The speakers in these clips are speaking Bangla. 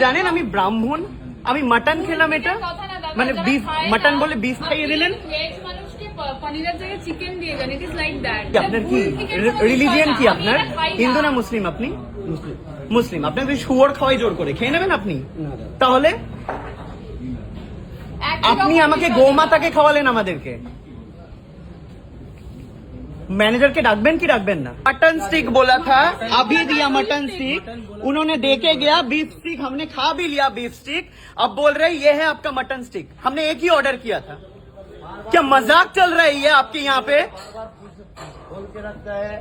জানেন আমি ব্রাহ্মণ, আমি মাটন খেলাম, এটা মানে বিফ মাটন বলে বিফ খাইয়ে দিলেন। আপনার কি রিলিজিয়ান কি? আপনার হিন্দু না মুসলিম? আপনি মুসলিম। আপনাকে শুয়োর খাওয়াই জোর করে খেয়ে নেবেন আপনি? তাহলে আপনি আমাকে গোমাতাকে খাওয়ালেন আমাদেরকে। मैनेजर के डाकबेन की डाकबेन ना। मटन स्टिक बोला था, अभी दिया मटन स्टिक, उन्होंने देके गया बीफ स्टिक, हमने खा भी लिया बीफ स्टिक, अब बोल रहे ये है आपका मटन स्टिक। हमने एक ही ऑर्डर किया था। क्या मजाक चल रहा है ये आपके यहाँ पे? बोल के रखता है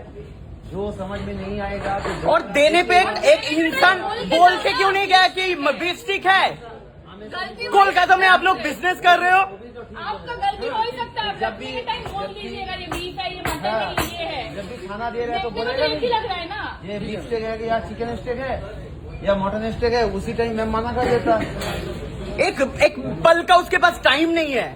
जो समझ में नहीं आएगा तो और देने पे एक इंसान बोल के क्यों नहीं गया कि बीफ स्टिक है? कोलकाता में आप लोग बिजनेस कर रहे हो। आपका गलती हो ही सकता है, जब भी टाइम बोल दीजिएगा ये बीफ है, ये मटन है, ये है। जब भी खाना दे रहे हैं तो बोलेगा एक ही लग रहा है ना, ये बीफ स्टेक है या चिकन स्टेक है या मटन स्टेक है, उसी टाइम मैं मना कर देता। एक पल का उसके पास टाइम नहीं है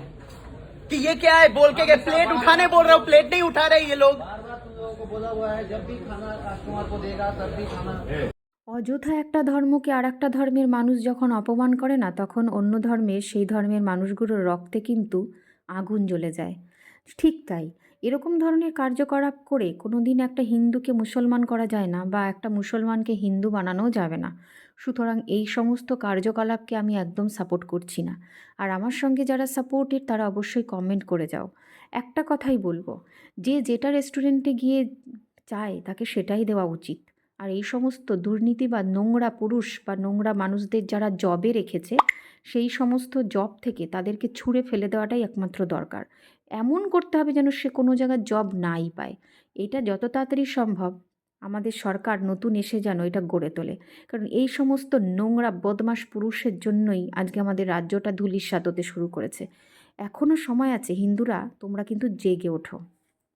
कि ये क्या है बोल के प्लेट उठाने बोल रहा हूँ, प्लेट नहीं उठा रहे ये लोग। बार बार तुम लोगों को बोला हुआ है जब भी खाना कस्टमर को देगा तब भी खाना। অযথা একটা ধর্মকে আর একটা ধর্মের মানুষ যখন অপমান করে না, তখন অন্য ধর্মের সেই ধর্মের মানুষগুলোর রক্তে কিন্তু আগুন জ্বলে যায়। ঠিক তাই, এরকম ধরনের কার্যকলাপ করে কোনো দিন একটা হিন্দুকে মুসলমান করা যায় না, বা একটা মুসলমানকে হিন্দু বানানোও যাবে না। সুতরাং এই সমস্ত কার্যকলাপকে আমি একদম সাপোর্ট করছি না। আর আমার সঙ্গে যারা সাপোর্টেড তারা অবশ্যই কমেন্ট করে যাও। একটা কথাই বলবো, যে যেটা রেস্টুরেন্টে গিয়ে চায় তাকে সেটাই দেওয়া উচিত। আর এই সমস্ত দুর্নীতি বা নোংরা পুরুষ বা নোংরা মানুষদের যারা জবে রেখেছে, সেই সমস্ত জব থেকে তাদেরকে ছুঁড়ে ফেলে দেওয়াটাই একমাত্র দরকার। এমন করতে হবে যেন সে কোনো জায়গায় জব নাই পায়। এটা যত তাড়াতাড়ি সম্ভব আমাদের সরকার নতুন এসে যেন এটা গড়ে তোলে, কারণ এই সমস্ত নোংরা বদমাশ পুরুষের জন্যই আজকে আমাদের রাজ্যটা ধূলিসাৎ হতে শুরু করেছে। এখনও সময় আছে, হিন্দুরা তোমরা কিন্তু জেগে ওঠো।